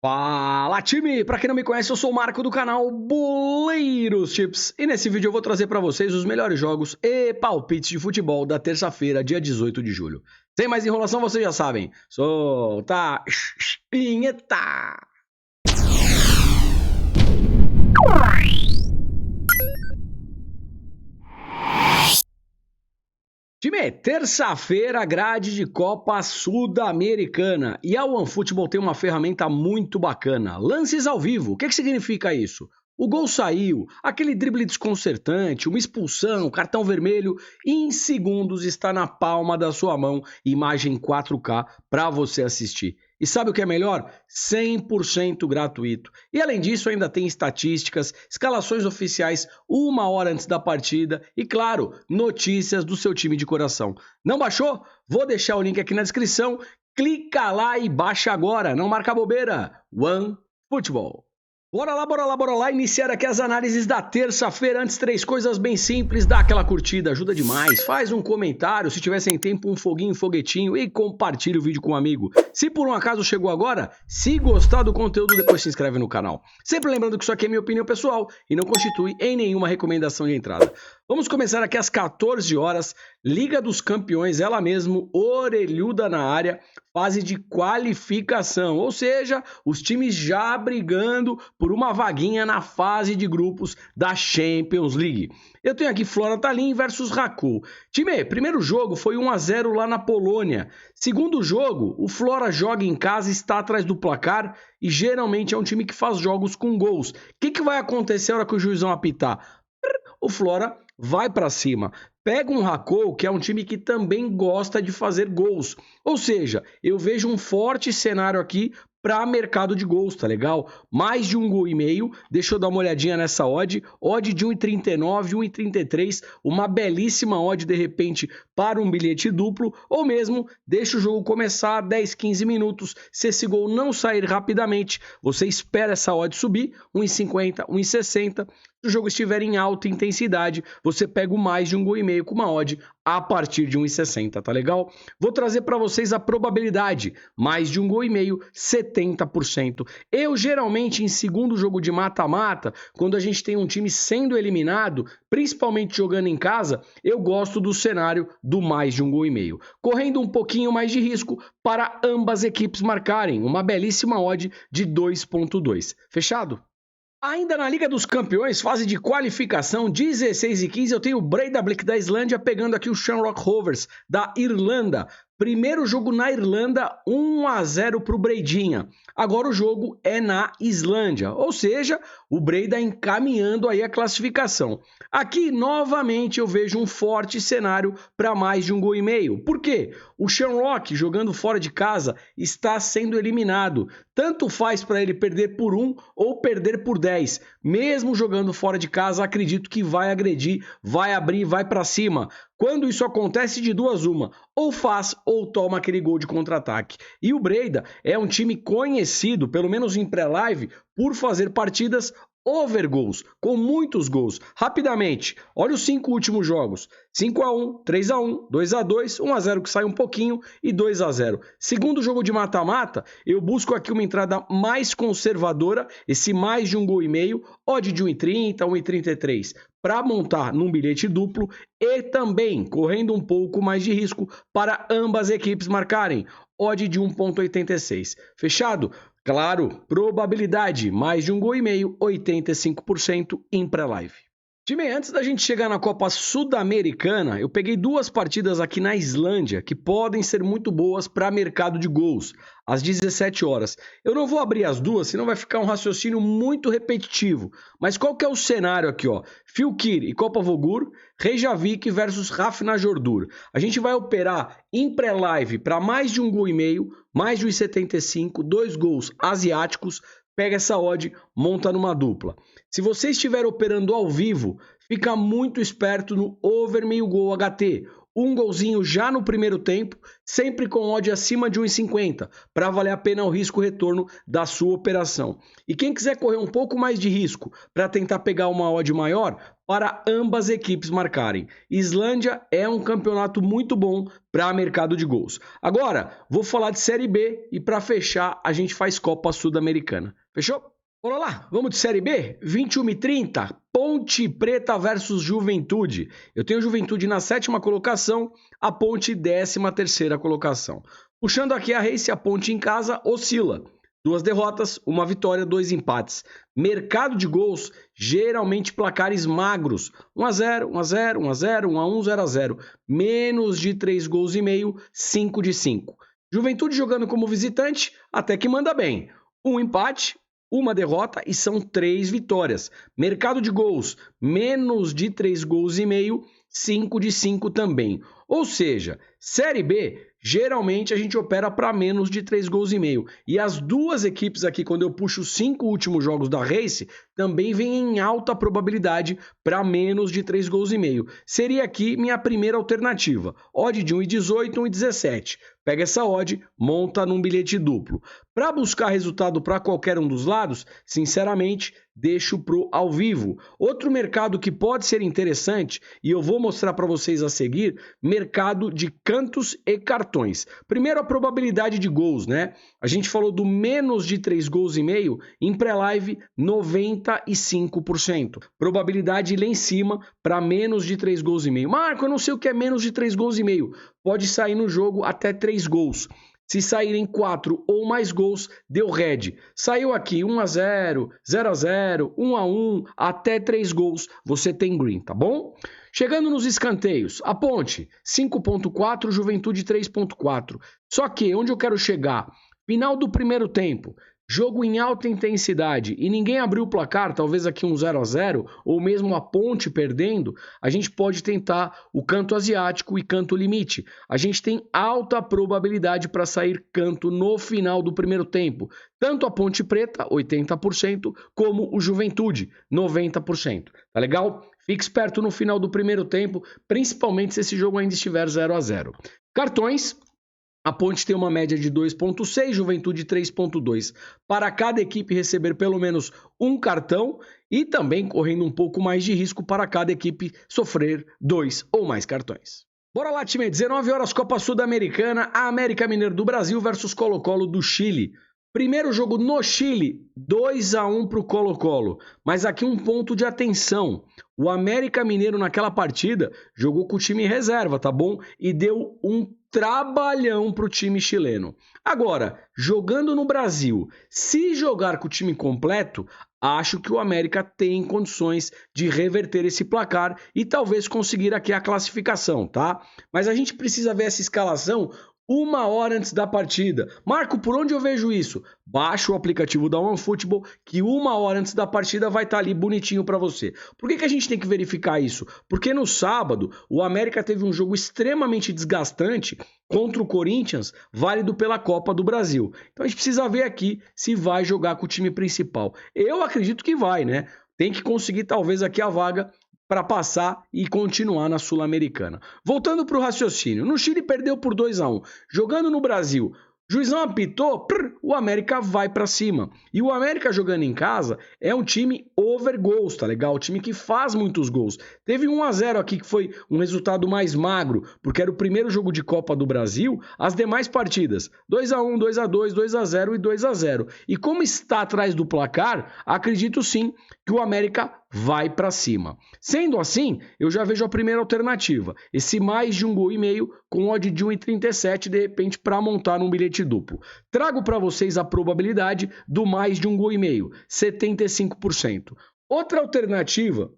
Fala, time! Pra quem não me conhece, eu sou o Marco do canal Boleiros Chips e nesse vídeo eu vou trazer pra vocês os melhores jogos e palpites de futebol da terça-feira, dia 18 de julho. Sem mais enrolação, vocês já sabem. Solta a vinheta! Time, terça-feira, grade de Copa Sul-Americana. E a OneFootball tem uma ferramenta muito bacana. Lances ao vivo. O que significa isso? O gol saiu, aquele drible desconcertante, uma expulsão, cartão vermelho, e em segundos está na palma da sua mão, imagem 4K para você assistir. E sabe o que é melhor? 100% gratuito. E além disso ainda tem estatísticas, escalações oficiais uma hora antes da partida e claro, notícias do seu time de coração. Não baixou? Vou deixar o link aqui na descrição. Clica lá e baixa agora. Não marca bobeira. OneFootball. Bora lá, iniciar aqui as análises da terça-feira. Antes, 3 coisas bem simples, dá aquela curtida, ajuda demais, faz um comentário, se tiver sem tempo, um foguinho, um foguetinho e compartilha o vídeo com um amigo. Se por um acaso chegou agora, se gostar do conteúdo, depois se inscreve no canal. Sempre lembrando que isso aqui é minha opinião pessoal e não constitui em nenhuma recomendação de entrada. Vamos começar aqui às 14 horas, Liga dos Campeões, ela mesmo, orelhuda na área, fase de qualificação, ou seja, os times já brigando por uma vaguinha na fase de grupos da Champions League. Eu tenho aqui Flora Tallinn versus Rakov. Time, primeiro jogo foi 1-0 lá na Polônia. Segundo jogo, o Flora joga em casa, está atrás do placar e geralmente é um time que faz jogos com gols. O que vai acontecer na hora que o juizão apitar? O Flora vai para cima, pega um Rakov, que é um time que também gosta de fazer gols. Ou seja, eu vejo um forte cenário aqui para mercado de gols, tá legal? Mais de 1,5 gols, deixa eu dar uma olhadinha nessa odd de 1,39, 1,33, uma belíssima odd de repente para um bilhete duplo, ou mesmo deixa o jogo começar 10, 15 minutos, se esse gol não sair rapidamente, você espera essa odd subir, 1,50, 1,60, se o jogo estiver em alta intensidade, você pega o mais de 1,5 gols com uma odd a partir de 1,60, tá legal? Vou trazer para vocês a probabilidade, mais de 1,5 gols, 70%. Eu geralmente em segundo jogo de mata-mata, quando a gente tem um time sendo eliminado, principalmente jogando em casa, eu gosto do cenário do mais de 1,5 gols. Correndo um pouquinho mais de risco para ambas equipes marcarem, uma belíssima odd de 2,2. Fechado? Ainda na Liga dos Campeões, fase de qualificação, 16 e 15, eu tenho o Breiðablik da Islândia pegando aqui o Shamrock Rovers da Irlanda. Primeiro jogo na Irlanda, 1-0 para o Breidinha. Agora o jogo é na Islândia, ou seja, o Breida encaminhando aí a classificação. Aqui, novamente, eu vejo um forte cenário para mais de 1,5 gols. Por quê? O Shamrock, jogando fora de casa, está sendo eliminado. Tanto faz para ele perder por 1 ou perder por 10. Mesmo jogando fora de casa, acredito que vai agredir, vai abrir, vai para cima. Quando isso acontece, de duas uma, ou faz ou toma aquele gol de contra-ataque. E o Breida é um time conhecido, pelo menos em pré-live, por fazer partidas over gols, com muitos gols. Rapidamente, olha os 5 últimos jogos. 5-1, 3-1, 2-2, 1-0 que sai um pouquinho e 2-0. Segundo jogo de mata-mata, eu busco aqui uma entrada mais conservadora, esse mais de 1,5 gols, odd de 1,30, 1,33, para montar num bilhete duplo e também correndo um pouco mais de risco para ambas equipes marcarem, odd de 1,86. Fechado? Claro, probabilidade, mais de 1,5 gols, 85% em pré-live. Time, antes da gente chegar na Copa Sul-Americana, eu peguei 2 partidas aqui na Islândia que podem ser muito boas para mercado de gols, às 17 horas. Eu não vou abrir as duas, senão vai ficar um raciocínio muito repetitivo. Mas qual que é o cenário aqui, ó? Fylkir e Copa Vogur, Reykjavik versus Hrafnagordur. A gente vai operar em pré-live para mais de 1,5 gols, mais de 1,75, 2 gols asiáticos. Pega essa odd, monta numa dupla. Se você estiver operando ao vivo, fica muito esperto no over meio gol HT. um golzinho já no primeiro tempo, sempre com odd acima de 1,50, para valer a pena o risco-retorno da sua operação. E quem quiser correr um pouco mais de risco para tentar pegar uma odd maior, para ambas equipes marcarem. Islândia é um campeonato muito bom para mercado de gols. Agora, vou falar de Série B e para fechar, a gente faz Copa Sul-Americana. Fechou? Bora lá, vamos de Série B? 21h30, Ponte Preta versus Juventude. Eu tenho Juventude na 7ª colocação, a Ponte 13ª colocação. Puxando aqui a Race, a Ponte em casa oscila. 2 derrotas, 1 vitória, 2 empates. Mercado de gols, geralmente placares magros. 1-0, 1-0, 1-0, 1-1, 0-0. Menos de 3 gols e meio, 5 de 5. Juventude jogando como visitante, até que manda bem. 1 empate, 1 derrota e são 3 vitórias. Mercado de gols, menos de 3 gols e meio, 5 de 5 também. Ou seja, Série B, geralmente a gente opera para menos de 3 gols e meio. E as duas equipes aqui, quando eu puxo os 5 últimos jogos da Race, também vêm em alta probabilidade para menos de 3 gols e meio. Seria aqui minha primeira alternativa. Odd de 1,18, 1,17. Pega essa odd, monta num bilhete duplo. Para buscar resultado para qualquer um dos lados, sinceramente, deixo pro ao vivo. Outro mercado que pode ser interessante, e eu vou mostrar para vocês a seguir, mercado de cantos e cartões. Primeiro, a probabilidade de gols, né? A gente falou do menos de 3 gols e meio, em pré-live, 95%. Probabilidade lá em cima para menos de 3 gols e meio. Marco, eu não sei o que é menos de 3 gols e meio. Pode sair no jogo até 3 gols. Se saírem 4 ou mais gols, deu red. Saiu aqui 1-0, 0-0, 1-1, até 3 gols, você tem green, tá bom? Chegando nos escanteios, a Ponte 5.4, Juventude 3.4. Só que onde eu quero chegar? Final do primeiro tempo. Jogo em alta intensidade e ninguém abriu o placar, talvez aqui um 0-0, ou mesmo a Ponte perdendo, a gente pode tentar o canto asiático e canto limite. A gente tem alta probabilidade para sair canto no final do primeiro tempo. Tanto a Ponte Preta, 80%, como o Juventude, 90%. Tá legal? Fique esperto no final do primeiro tempo, principalmente se esse jogo ainda estiver 0-0. Cartões. A Ponte tem uma média de 2,6, Juventude 3,2. Para cada equipe receber pelo menos um cartão e também correndo um pouco mais de risco para cada equipe sofrer 2 ou mais cartões. Bora lá, time, 19 horas, Copa Sul-Americana, América Mineiro do Brasil versus Colo-Colo do Chile. Primeiro jogo no Chile, 2-1 para o Colo-Colo. Mas aqui um ponto de atenção. O América Mineiro naquela partida jogou com o time reserva, tá bom? E deu um trabalhão para o time chileno. Agora, jogando no Brasil, se jogar com o time completo, acho que o América tem condições de reverter esse placar e talvez conseguir aqui a classificação, tá? Mas a gente precisa ver essa escalação 1 hora antes da partida. Marco, por onde eu vejo isso? Baixa o aplicativo da OneFootball, que 1 hora antes da partida vai estar ali bonitinho para você. Por que a gente tem que verificar isso? Porque no sábado, o América teve um jogo extremamente desgastante contra o Corinthians, válido pela Copa do Brasil. Então a gente precisa ver aqui se vai jogar com o time principal. Eu acredito que vai, né? Tem que conseguir talvez aqui a vaga para passar e continuar na Sul-Americana. Voltando para o raciocínio, no Chile perdeu por 2-1. Jogando no Brasil, juizão apitou, o América vai para cima. E o América jogando em casa é um time over gols, tá legal? Um time que faz muitos gols. Teve 1-0 aqui que foi um resultado mais magro, porque era o primeiro jogo de Copa do Brasil. As demais partidas, 2-1, 2-2, 2-0 e 2-0. E como está atrás do placar, acredito sim que o América vai para cima. Sendo assim, eu já vejo a primeira alternativa. Esse mais de 1,5 gol com odd de 1,37 de repente para montar num bilhete duplo. Trago para vocês a probabilidade do mais de 1,5 gol, 75%. Outra alternativa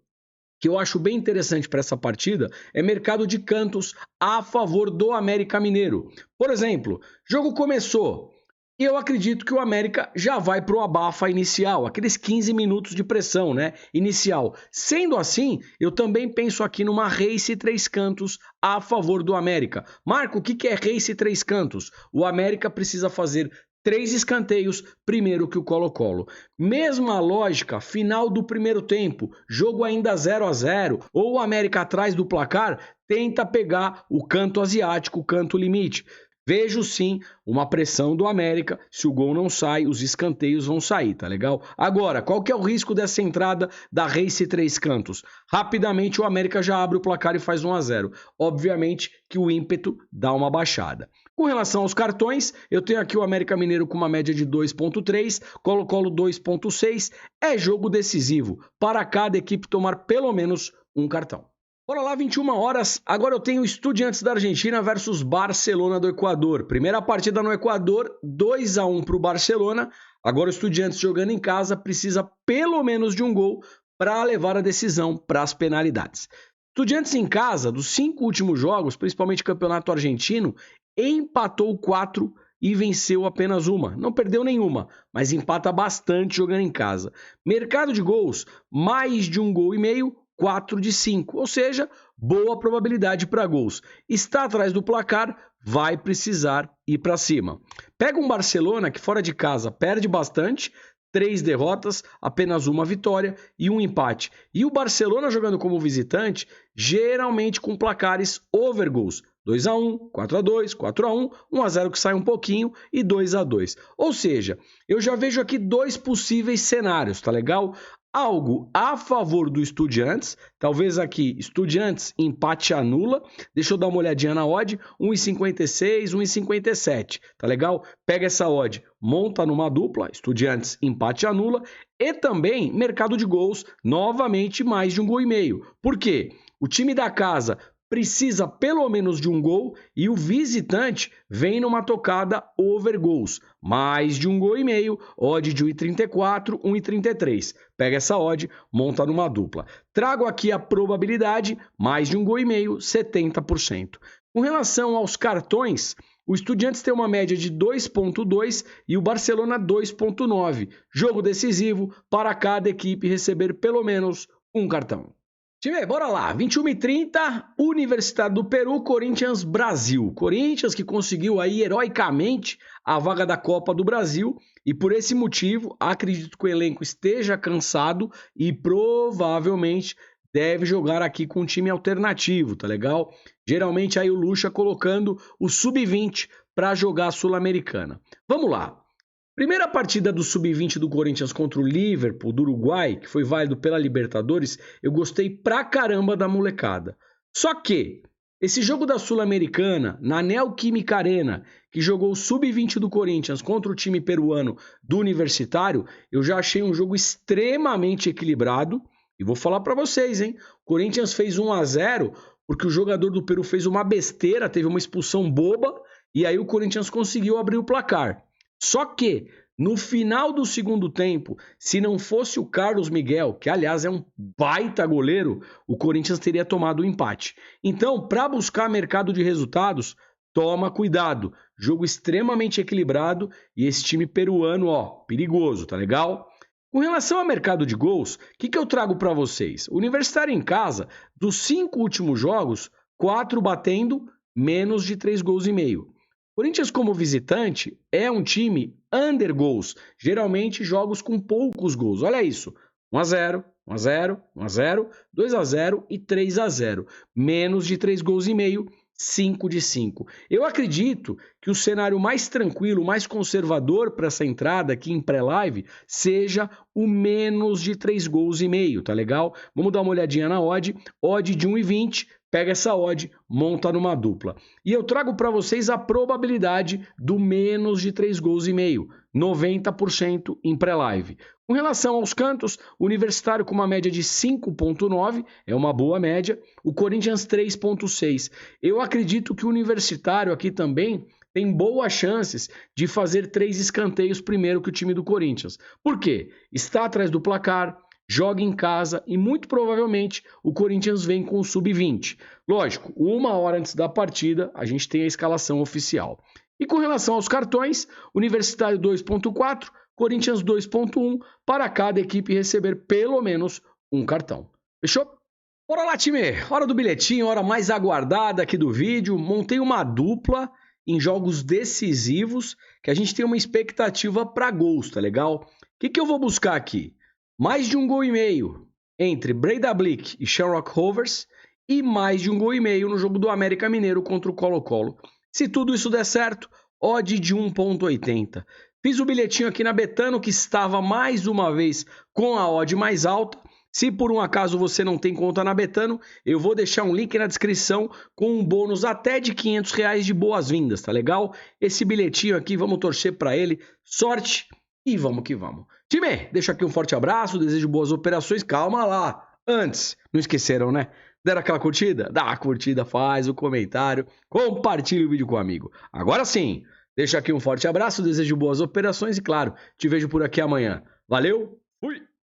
que eu acho bem interessante para essa partida é mercado de cantos a favor do América Mineiro. Por exemplo, jogo começou. E eu acredito que o América já vai para o abafa inicial, aqueles 15 minutos de pressão, né, inicial. Sendo assim, eu também penso aqui numa Race 3 cantos a favor do América. Marco, o que é Race 3 cantos? O América precisa fazer 3 escanteios primeiro que o Colo-Colo. Mesma lógica, final do primeiro tempo, jogo ainda 0-0, ou o América atrás do placar, tenta pegar o canto asiático, o canto limite. Vejo sim uma pressão do América, se o gol não sai, os escanteios vão sair, tá legal? Agora, qual que é o risco dessa entrada da Race Três Cantos? Rapidamente o América já abre o placar e faz 1-0. Obviamente que o ímpeto dá uma baixada. Com relação aos cartões, eu tenho aqui o América Mineiro com uma média de 2.3, Colo-Colo 2.6, é jogo decisivo para cada equipe tomar pelo menos um cartão. Bora lá, 21 horas. Agora eu tenho Estudiantes da Argentina versus Barcelona do Equador. Primeira partida no Equador, 2-1 para o Barcelona. Agora o Estudiantes jogando em casa precisa pelo menos de um gol para levar a decisão para as penalidades. Estudiantes em casa, dos 5 últimos jogos, principalmente campeonato argentino, empatou 4 e venceu apenas uma. Não perdeu nenhuma, mas empata bastante jogando em casa. Mercado de gols, mais de 1,5 gols. 4 de 5, ou seja, boa probabilidade para gols. Está atrás do placar, vai precisar ir para cima. Pega um Barcelona que fora de casa perde bastante, 3 derrotas, apenas uma vitória e um empate. E o Barcelona jogando como visitante, geralmente com placares over goals. 2-1, 4-2, 4-1, 1-0 que sai um pouquinho e 2-2. Ou seja, eu já vejo aqui 2 possíveis cenários, tá legal? Algo a favor do Estudiantes, talvez aqui Estudiantes empate anula, deixa eu dar uma olhadinha na odd, 1,56, 1,57, tá legal? Pega essa odd, monta numa dupla, Estudiantes empate anula, e também mercado de gols, novamente mais de 1,5 gols. Por quê? O time da casa precisa pelo menos de um gol e o visitante vem numa tocada over goals. Mais de 1,5 gols, odd de 1,34, 1,33. Pega essa odd, monta numa dupla. Trago aqui a probabilidade, mais de 1,5 gols, 70%. Com relação aos cartões, o Estudiantes tem uma média de 2,2 e o Barcelona 2,9. Jogo decisivo para cada equipe receber pelo menos um cartão. Time, bora lá, 21h30, Universitário do Peru, Corinthians, Brasil. Corinthians que conseguiu aí heroicamente a vaga da Copa do Brasil e por esse motivo acredito que o elenco esteja cansado e provavelmente deve jogar aqui com um time alternativo, tá legal? Geralmente aí o Lucha colocando o Sub-20 para jogar a Sul-Americana. Vamos lá. Primeira partida do Sub-20 do Corinthians contra o Liverpool do Uruguai, que foi válido pela Libertadores, eu gostei pra caramba da molecada. Só que esse jogo da Sul-Americana, na Neoquímica Arena, que jogou o Sub-20 do Corinthians contra o time peruano do Universitário, eu já achei um jogo extremamente equilibrado. E vou falar pra vocês, hein? O Corinthians fez 1-0 porque o jogador do Peru fez uma besteira, teve uma expulsão boba, e aí o Corinthians conseguiu abrir o placar. Só que, no final do segundo tempo, se não fosse o Carlos Miguel, que aliás é um baita goleiro, o Corinthians teria tomado o empate. Então, para buscar mercado de resultados, toma cuidado. Jogo extremamente equilibrado e esse time peruano, perigoso, tá legal? Com relação ao mercado de gols, o que eu trago para vocês? O Universitário em casa, dos 5 últimos jogos, 4 batendo, menos de 3,5 gols. Corinthians como visitante é um time under goals, geralmente jogos com poucos gols. Olha isso, 1-0, 1-0, 1-0, 2-0 e 3-0. Menos de 3,5 gols, 5 de 5. Eu acredito que o cenário mais tranquilo, mais conservador para essa entrada aqui em pré-live seja o menos de 3,5 gols, tá legal? Vamos dar uma olhadinha na odd de 1,20. Pega essa odd, monta numa dupla. E eu trago para vocês a probabilidade do menos de 3,5 gols, 90% em pré-live. Com relação aos cantos, o Universitário com uma média de 5,9, é uma boa média, o Corinthians 3,6. Eu acredito que o Universitário aqui também tem boas chances de fazer 3 escanteios primeiro que o time do Corinthians. Por quê? Está atrás do placar, joga em casa e muito provavelmente o Corinthians vem com o Sub-20. Lógico, 1 hora antes da partida a gente tem a escalação oficial. E com relação aos cartões, Universitário 2,4, Corinthians 2,1, para cada equipe receber pelo menos um cartão. Fechou? Bora lá, time! Hora do bilhetinho, hora mais aguardada aqui do vídeo. Montei uma dupla em jogos decisivos que a gente tem uma expectativa para gols, tá legal? O que eu vou buscar aqui? Mais de 1,5 gols entre Breidablik e Shamrock Rovers e mais de 1,5 gols no jogo do América Mineiro contra o Colo-Colo. Se tudo isso der certo, odd de 1,80. Fiz o bilhetinho aqui na Betano, que estava mais uma vez com a odd mais alta. Se por um acaso você não tem conta na Betano, eu vou deixar um link na descrição com um bônus até de R$ 500 de boas-vindas, tá legal? Esse bilhetinho aqui, vamos torcer para ele. Sorte e vamos que vamos. Time, deixo aqui um forte abraço, desejo boas operações. Calma lá. Antes, não esqueceram, né? Deram aquela curtida? Dá a curtida, faz o comentário, compartilha o vídeo com o amigo. Agora sim, deixo aqui um forte abraço, desejo boas operações e, claro, te vejo por aqui amanhã. Valeu, fui!